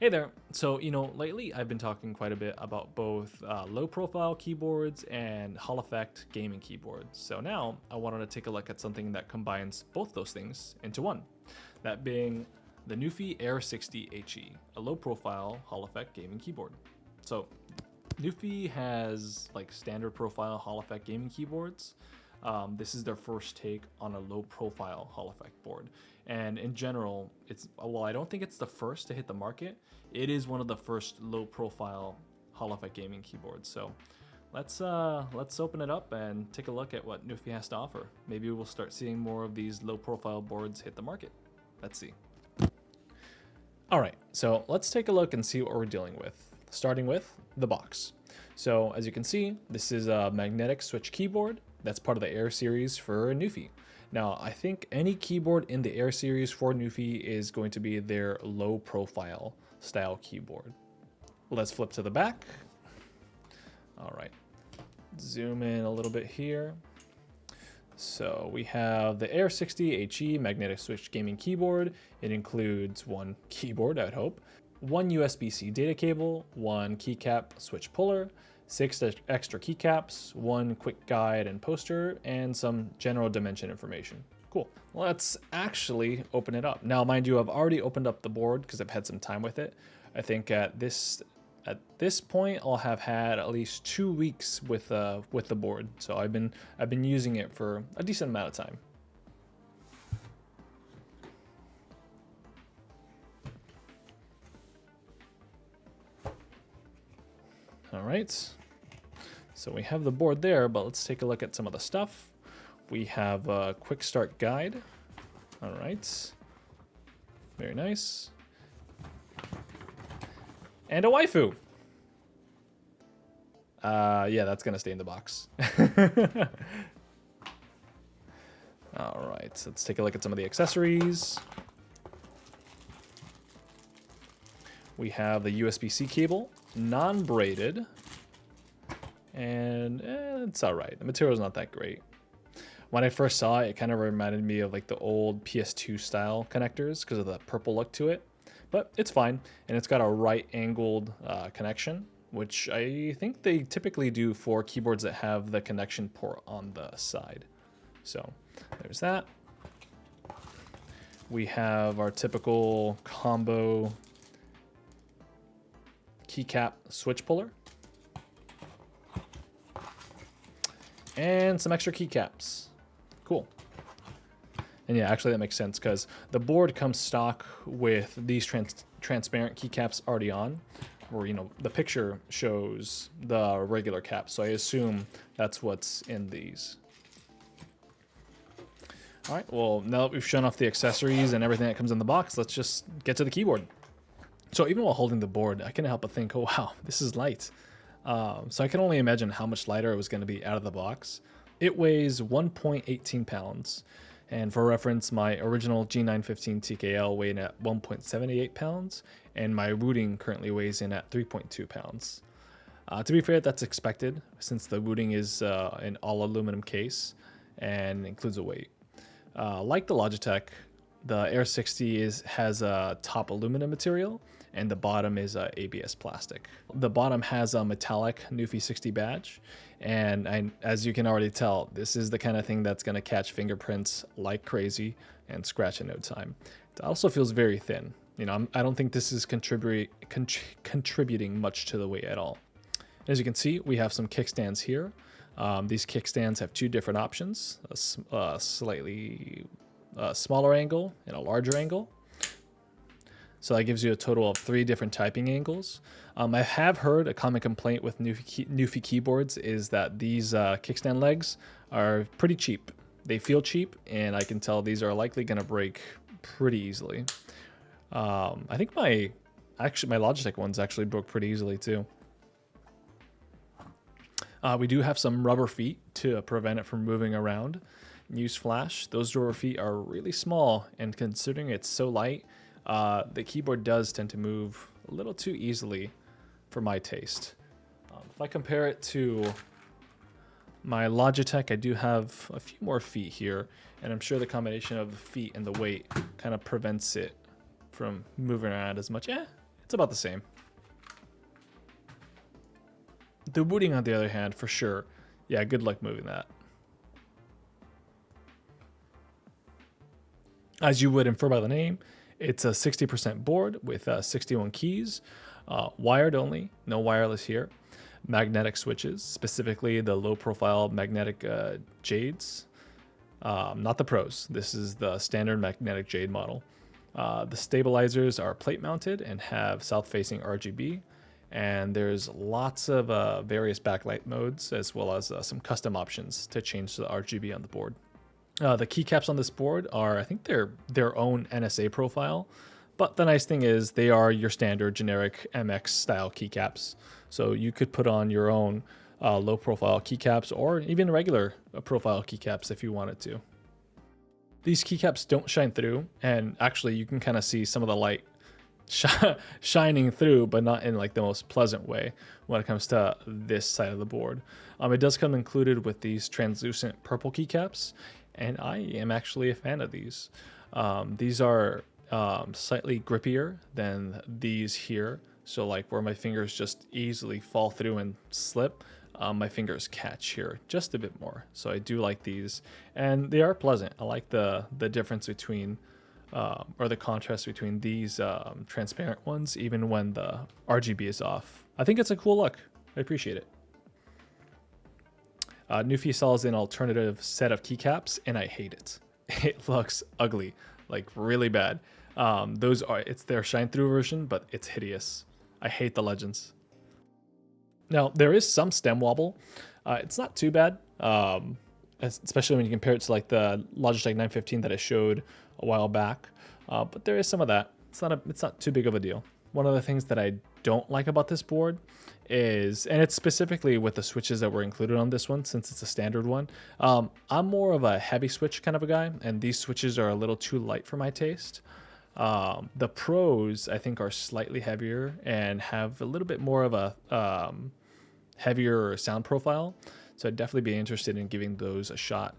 Hey there. So, lately I've been talking quite a bit about both low profile keyboards and Hall effect gaming keyboards. So now I wanted to take a look at something that combines both those things into one. That being the Nuphy Air60 HE, a low profile Hall effect gaming keyboard. So, Nuphy has like standard profile Hall effect gaming keyboards. This is their first take on a low profile Hall effect board. And in general, I don't think it's the first to hit the market. It is one of the first low profile Hall effect gaming keyboards. So let's open it up and take a look at what Nuphy has to offer. Maybe we'll start seeing more of these low profile boards hit the market. Let's see. All right, so let's take a look and see what we're dealing with. Starting with the box. So as you can see, this is a magnetic switch keyboard. That's part of the Air series for Nuphy. Now, I think any keyboard in the Air series for Nuphy is going to be their low profile style keyboard. Let's flip to the back. All right, zoom in a little bit here. So we have the Air60 HE magnetic switch gaming keyboard. It includes one keyboard, I'd hope, one USB-C data cable, one keycap switch puller, 6 extra keycaps, one quick guide and poster, and some general dimension information. Cool. Let's actually open it up. Now, mind you, I've already opened up the board because I've had some time with it. I think at this point, I'll have had at least 2 weeks with the board. So I've been using it for a decent amount of time. All right. So we have the board there, but let's take a look at some of the stuff. We have a quick start guide. All right. Very nice. And a waifu. Yeah, that's gonna stay in the box. All right, let's take a look at some of the accessories. We have the USB-C cable, non-braided, and it's all right. The material is not that great. When I first saw it, it kind of reminded me of like the old PS2 style connectors because of the purple look to it, but it's fine. And it's got a right angled connection, which I think they typically do for keyboards that have the connection port on the side. So there's that. We have our typical combo keycap switch puller. And some extra keycaps. Cool. And yeah, actually that makes sense because the board comes stock with these transparent keycaps already on, or the picture shows the regular caps. So I assume that's what's in these. All right, well, now that we've shown off the accessories and everything that comes in the box, let's just get to the keyboard. So even while holding the board, I couldn't help but think, oh wow, this is light. So I can only imagine how much lighter it was going to be out of the box. It weighs 1.18 pounds. And for reference, my original G915 TKL weighed at 1.78 pounds, and my Wooting currently weighs in at 3.2 pounds. To be fair, that's expected since the Wooting is an all aluminum case and includes a weight. Like the Logitech, the Air60 has a top aluminum material, and the bottom is ABS plastic. The bottom has a metallic Nuphy 60 badge, and as you can already tell, this is the kind of thing that's going to catch fingerprints like crazy and scratch in no time. It also feels very thin. I don't think this is contributing much to the weight at all. As you can see, we have some kickstands here. These kickstands have 2 different options, a slightly smaller angle and a larger angle. So that gives you a total of 3 different typing angles. I have heard a common complaint with Nuphy keyboards is that these kickstand legs are pretty cheap. They feel cheap, and I can tell these are likely going to break pretty easily. I think my Logitech ones actually broke pretty easily too. We do have some rubber feet to prevent it from moving around. Newsflash, those rubber feet are really small, and considering it's so light, the keyboard does tend to move a little too easily for my taste. If I compare it to my Logitech, I do have a few more feet here, and I'm sure the combination of the feet and the weight kind of prevents it from moving around as much. It's about the same. The booting, on the other hand, for sure. Yeah, good luck moving that. As you would infer by the name, it's a 60% board with 61 keys, wired only, no wireless here. Magnetic switches, specifically the low profile magnetic jades, not the pros. This is the standard magnetic jade model. The stabilizers are plate mounted and have south facing RGB, and there's lots of various backlight modes as well as some custom options to change the RGB on the board. The keycaps on this board are, I think they're their own NSA profile, but the nice thing is they are your standard generic MX style keycaps. So you could put on your own low profile keycaps or even regular profile keycaps if you wanted to. These keycaps don't shine through, and actually you can kind of see some of the light shining through, but not in like the most pleasant way when it comes to this side of the board. It does come included with these translucent purple keycaps, and I am actually a fan of these. These are slightly grippier than these here. So like where my fingers just easily fall through and slip, my fingers catch here just a bit more. So I do like these, and they are pleasant. I like the difference between, or the contrast between these transparent ones, even when the RGB is off. I think it's a cool look. I appreciate it. Nuphy sells an alternative set of keycaps, and I hate it. It looks ugly, like really bad. It's their shine through version, but it's hideous. I hate the legends. Now there is some stem wobble. It's not too bad, especially when you compare it to like the Logitech 915 that I showed a while back. But there is some of that. It's not too big of a deal. One of the things that I don't like about this board is, and it's specifically with the switches that were included on this one, since it's a standard one. I'm more of a heavy switch kind of a guy, and these switches are a little too light for my taste. The pros, I think, are slightly heavier and have a little bit more of a heavier sound profile. So I'd definitely be interested in giving those a shot.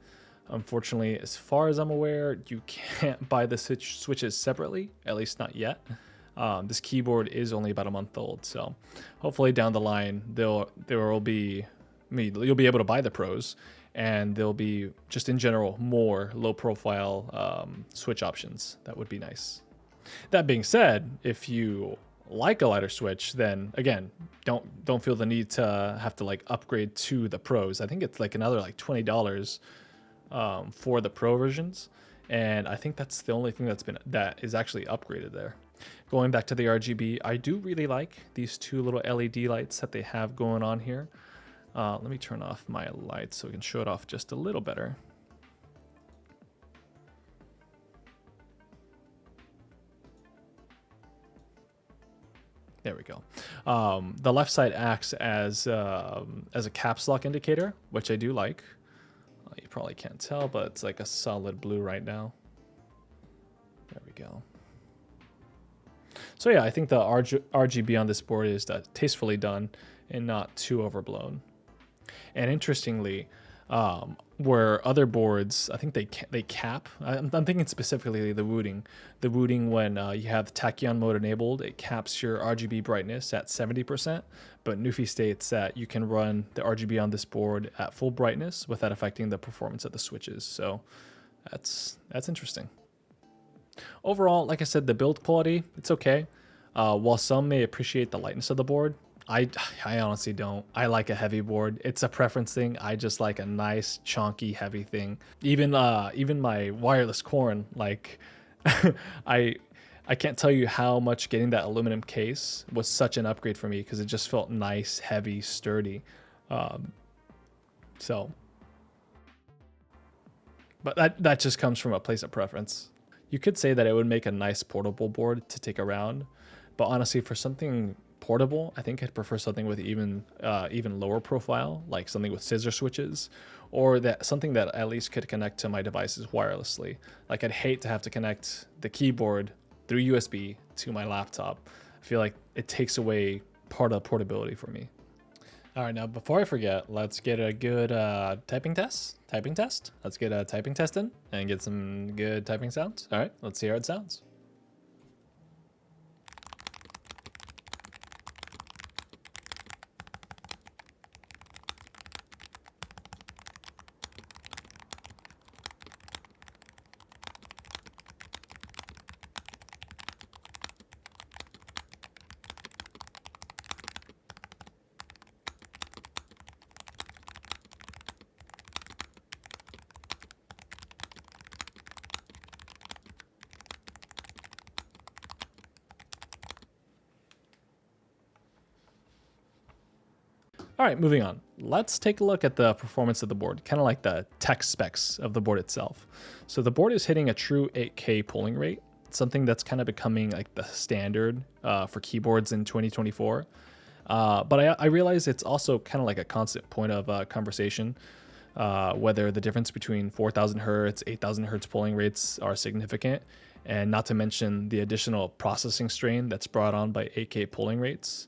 Unfortunately, as far as I'm aware, you can't buy the switches separately, at least not yet. This keyboard is only about a month old, so hopefully down the line you'll be able to buy the pros, and there'll be just in general more low profile switch options. That would be nice. That being said, if you like a lighter switch, then again, don't feel the need to have to like upgrade to the pros. I think it's like another like $20 for the pro versions, and I think that's the only thing that is actually upgraded there. Going back to the RGB, I do really like these two little LED lights that they have going on here. Let me turn off my lights so we can show it off just a little better. There we go. The left side acts as a caps lock indicator, which I do like. You probably can't tell, but it's like a solid blue right now. There we go. So yeah, I think the RGB on this board is tastefully done and not too overblown. And interestingly, where other boards, I think they cap. I'm thinking specifically the wooting. The wooting, when you have tachyon mode enabled, it caps your RGB brightness at 70%. But Nuphy states that you can run the RGB on this board at full brightness without affecting the performance of the switches. So that's interesting. Overall, like I said, the build quality, it's okay. While some may appreciate the lightness of the board, I honestly don't. I like a heavy board. It's a preference thing. I just like a nice, chunky, heavy thing. Even my wireless Corn, like I can't tell you how much getting that aluminum case was such an upgrade for me, because it just felt nice, heavy, sturdy. But that just comes from a place of preference. You could say that it would make a nice portable board to take around, but honestly, for something portable, I think I'd prefer something with even lower profile, like something with scissor switches, or something that at least could connect to my devices wirelessly. Like, I'd hate to have to connect the keyboard through USB to my laptop. I feel like it takes away part of the portability for me. All right, now before I forget, let's get a good typing test. Let's get a typing test in and get some good typing sounds. All right, let's see how it sounds. All right, moving on. Let's take a look at the performance of the board, kind of like the tech specs of the board itself. So the board is hitting a true 8K polling rate, something that's kind of becoming like the standard for keyboards in 2024. But I realize it's also kind of like a constant point of conversation, whether the difference between 4,000 hertz, 8,000 hertz polling rates are significant, and not to mention the additional processing strain that's brought on by 8K polling rates.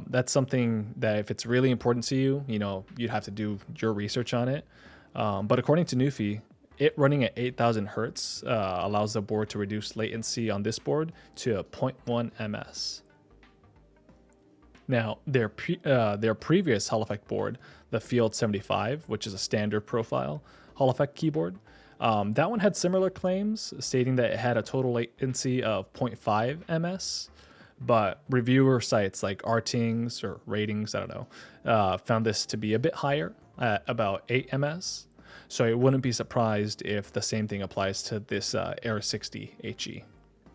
That's something that if it's really important to you, you'd have to do your research on it. But according to Nuphy, it running at 8,000 hertz allows the board to reduce latency on this board to 0.1 ms. Now, their previous Hall effect board, the Field 75, which is a standard profile Hall effect keyboard, that one had similar claims, stating that it had a total latency of 0.5 ms. But reviewer sites like Rtings or Ratings, I don't know, found this to be a bit higher at about 8 ms. So I wouldn't be surprised if the same thing applies to this Air60 HE.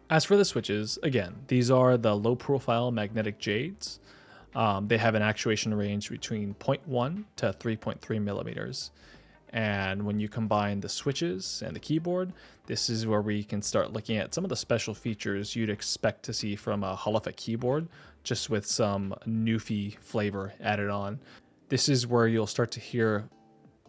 As for the switches, again, these are the low profile magnetic jades. They have an actuation range between 0.1 to 3.3 millimeters. And when you combine the switches and the keyboard, this is where we can start looking at some of the special features you'd expect to see from a Hall effect keyboard, just with some Nuphy flavor added on. This is where you'll start to hear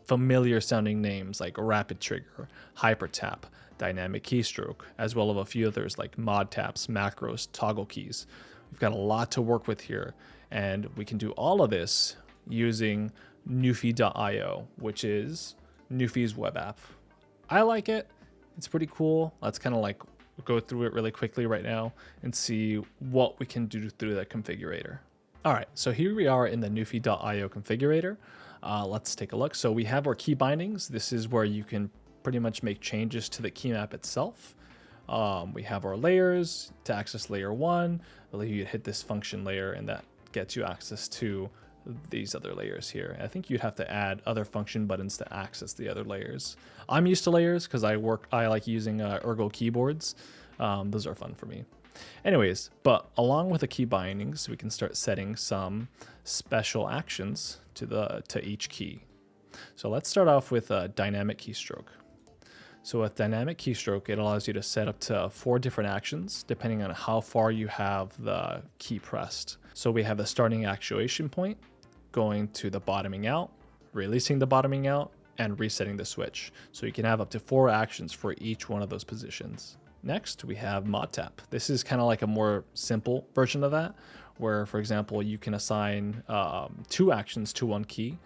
familiar sounding names like Rapid Trigger, Hyper Tap, Dynamic Keystroke, as well as a few others like Mod Taps, Macros, Toggle Keys. We've got a lot to work with here, and we can do all of this using Nuphy.io, which is Nuphy's web app. I like it. It's pretty cool. Let's kind of like go through it really quickly right now and see what we can do through the configurator. All right, so here we are in the Nuphy.io configurator. Let's take a look. So we have our key bindings. This is where you can pretty much make changes to the key map itself. We have our layers. To access layer 1, you hit this function layer, and that gets you access to these other layers here. I think you'd have to add other function buttons to access the other layers. I'm used to layers because I like using Ergo keyboards. Those are fun for me. Anyways, but along with the key bindings, we can start setting some special actions to each key. So let's start off with a dynamic keystroke. So with dynamic keystroke, it allows you to set up to 4 different actions depending on how far you have the key pressed. So we have the starting actuation point, going to the bottoming out, releasing the bottoming out, and resetting the switch. So you can have up to 4 actions for each one of those positions. Next, we have Mod Tap. This is kind of like a more simple version of that, where, for example, you can assign 2 actions to one key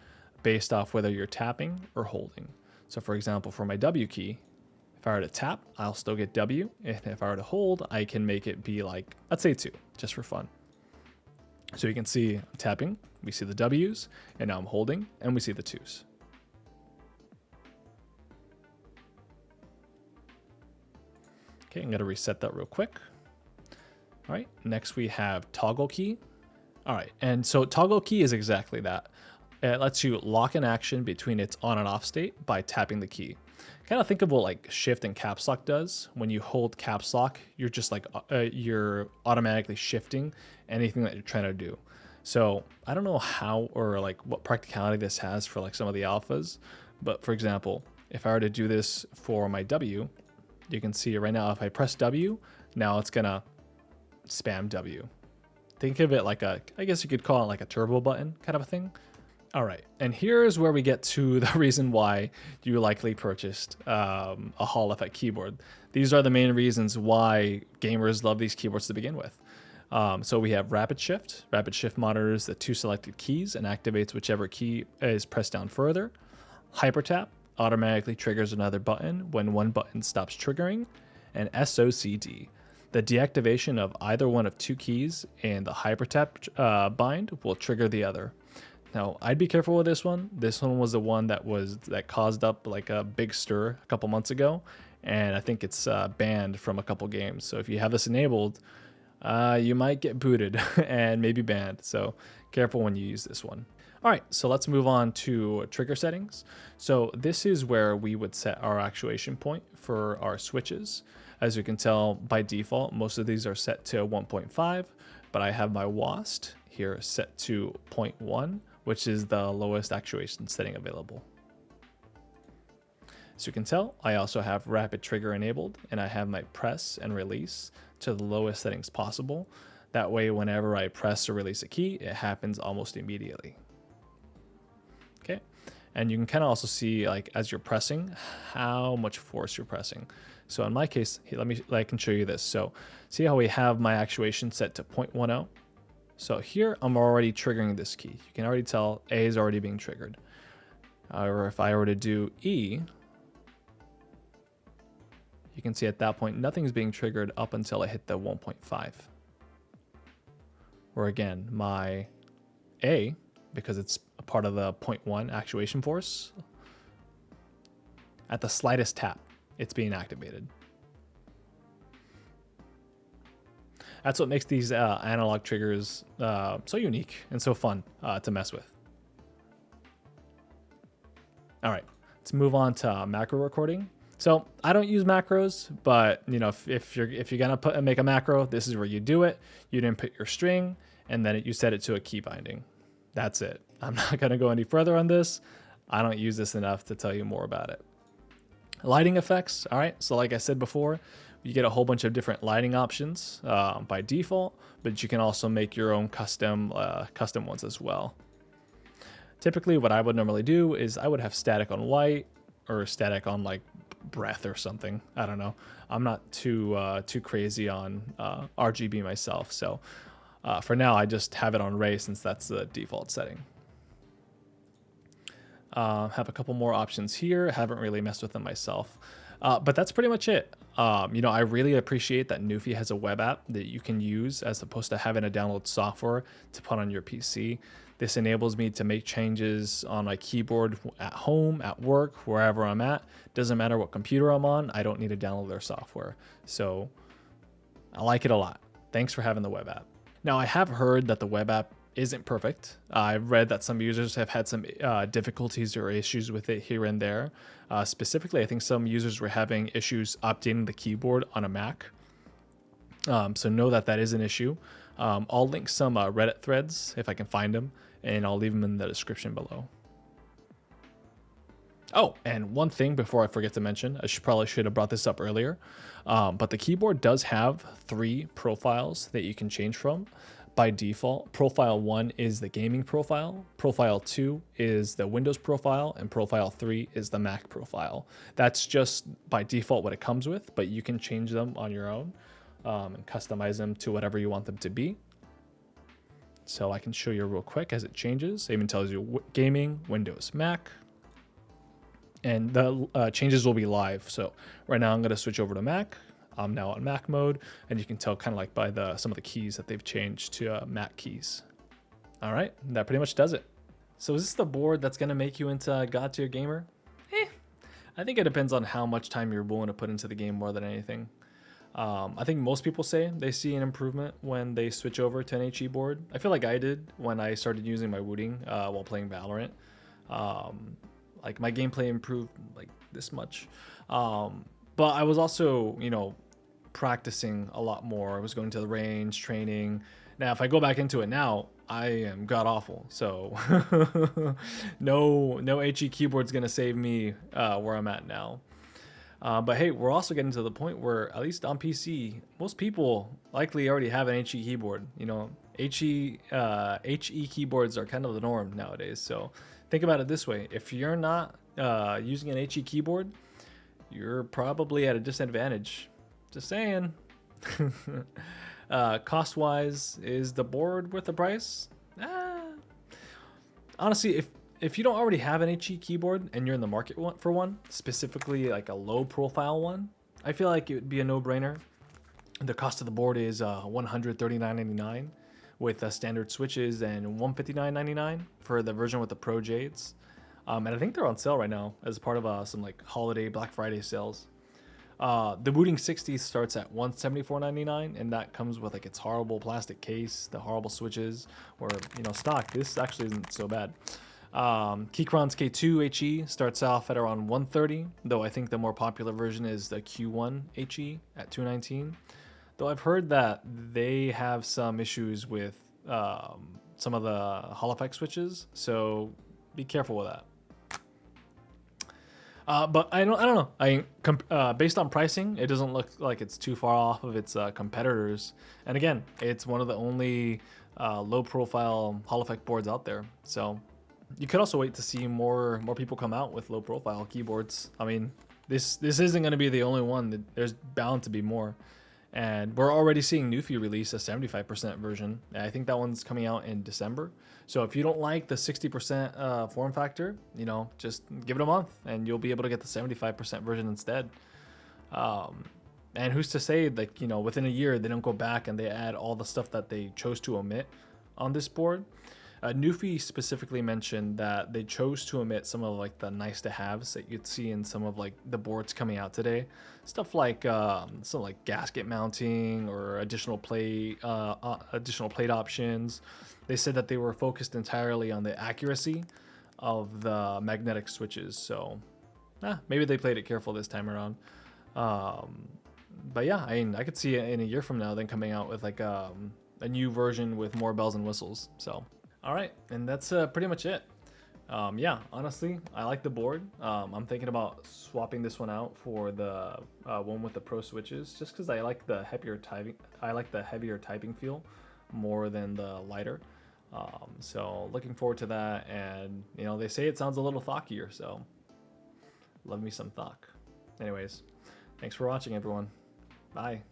based off whether you're tapping or holding. So for example, for my W key, if I were to tap, I'll still get W. And if I were to hold, I can make it be like, let's say 2, just for fun. So you can see I'm tapping, we see the W's, and now I'm holding, and we see the 2's. Okay, I'm gonna reset that real quick. All right, next we have toggle key. All right, and so toggle key is exactly that. It lets you lock an action between its on and off state by tapping the key. Kind of think of what like shift and caps lock does. When you hold caps lock, you're just like, you're automatically shifting anything that you're trying to do. So I don't know how or like what practicality this has for like some of the alphas, but for example, if I were to do this for my W, you can see right now, if I press W, now it's gonna spam W. Think of it like I guess you could call it like a turbo button kind of a thing. All right, and here's where we get to the reason why you likely purchased a Hall effect keyboard. These are the main reasons why gamers love these keyboards to begin with. So we have rapid shift. Rapid shift monitors the 2 selected keys and activates whichever key is pressed down further. Hyper tap automatically triggers another button when one button stops triggering. And SOCD, the deactivation of either one of 2 keys and the hyper tap bind will trigger the other. Now, I'd be careful with this one. This one was the one that caused up like a big stir a couple months ago, and I think it's banned from a couple games. So if you have this enabled, you might get booted and maybe banned. So careful when you use this one. All right, so let's move on to trigger settings. So this is where we would set our actuation point for our switches. As you can tell, by default, most of these are set to 1.5, but I have my WASD here set to 0.1, which is the lowest actuation setting available. As you can tell, I also have rapid trigger enabled, and I have my press and release to the lowest settings possible. That way, whenever I press or release a key, it happens almost immediately. Okay, and you can kind of also see, like, as you're pressing, how much force you're pressing. So in my case, I can show you this. So see how we have my actuation set to 0.10? So here I'm already triggering this key. You can already tell A is already being triggered. However, if I were to do E, you can see at that point, nothing's being triggered up until I hit the 1.5. Or again, my A, because it's a part of the 0.1 actuation force, at the slightest tap, it's being activated. That's what makes these analog triggers so unique and so fun to mess with. All right, let's move on to macro recording. So I don't use macros, but you know, if you're gonna make a macro, this is where you do it. You input your string, and then you set it to a key binding. That's it. I'm not gonna go any further on this. I don't use this enough to tell you more about it. Lighting effects. All right. So like I said before, you get a whole bunch of different lighting options by default, but you can also make your own custom ones as well. Typically, what I would normally do is I would have static on white or static on like breath or something. I don't know. I'm not too crazy on RGB myself, so for now I just have it on Ray since that's the default setting. Have a couple more options here. Haven't really messed with them myself, but that's pretty much it. You know, I really appreciate that Nuphy has a web app that you can use as opposed to having to download software to put on your PC. This enables me to make changes on my keyboard at home, at work, wherever I'm at. Doesn't matter what computer I'm on, I don't need to download their software. So I like it a lot. Thanks for having the web app. Now, I have heard that the web app isn't perfect. I've read that some users have had some difficulties or issues with it here and there. Specifically, I think some users were having issues updating the keyboard on a Mac. So know that that is an issue. I'll link some Reddit threads if I can find them, and I'll leave them in the description below. Oh, and one thing before I forget to mention, I probably should have brought this up earlier, but the keyboard does have 3 profiles that you can change from. By default, profile 1 is the gaming profile, profile 2 is the Windows profile, and profile 3 is the Mac profile. That's just by default what it comes with, but you can change them on your own and customize them to whatever you want them to be. So I can show you real quick as it changes. It even tells you gaming, Windows, Mac, and the changes will be live. So right now I'm going to switch over to Mac. I'm now on Mac mode, and you can tell kind of like by some of the keys that they've changed to Mac keys. All right, that pretty much does it. So is this the board that's going to make you into a god tier gamer? I think it depends on how much time you're willing to put into the game more than anything. I think most people say they see an improvement when they switch over to an HE board. I feel like I did when I started using my Wooting while playing Valorant. Like my gameplay improved like this much. But I was also, you know, practicing a lot more. I was going to the range, training. Now, if I go back into it now, I am god awful. So no HE keyboard's gonna save me where I'm at now. But hey, we're also getting to the point where, at least on PC, most people likely already have an HE keyboard. You know, HE keyboards are kind of the norm nowadays. So think about it this way: if you're not using an HE keyboard, you're probably at a disadvantage. Just saying. Cost-wise, is the board worth the price? Honestly, if you don't already have an HE keyboard and you're in the market for one, specifically like a low-profile one, I feel like it would be a no-brainer. The cost of the board is $139.99 with standard switches and $159.99 for the version with the Pro Jades. And I think they're on sale right now as part of some like holiday Black Friday sales. The Air60 starts at $174.99, and that comes with like its horrible plastic case, the horrible switches, or you know, stock. This actually isn't so bad. Keychron's K2 HE starts off at around $130, though I think the more popular version is the Q1 HE at $219. Though I've heard that they have some issues with some of the Hall effect switches, so be careful with that. But I don't know. Based on pricing, it doesn't look like it's too far off of its competitors. And again, it's one of the only low-profile Hall effect boards out there. So you could also wait to see more people come out with low-profile keyboards. I mean, this isn't going to be the only one. There's bound to be more. And we're already seeing Nuphy release a 75% version. I think that one's coming out in December. So if you don't like the 60% form factor, you know, just give it a month and you'll be able to get the 75% version instead. And who's to say, like, you know, within a year they don't go back and they add all the stuff that they chose to omit on this board. Nuphy specifically mentioned that they chose to omit some of like the nice to haves that you'd see in some of like the boards coming out today. Stuff like some like gasket mounting or additional plate options. They said that they were focused entirely on the accuracy of the magnetic switches. So maybe they played it careful this time around. But yeah, I mean, I could see it in a year from now then coming out with like a new version with more bells and whistles. So all right, and that's pretty much it. Yeah, honestly, I like the board. I'm thinking about swapping this one out for the one with the Pro switches, just because I like the heavier typing. I like the heavier typing feel more than the lighter. So looking forward to that. And you know, they say it sounds a little thockier, so love me some thock. Anyways, thanks for watching, everyone. Bye.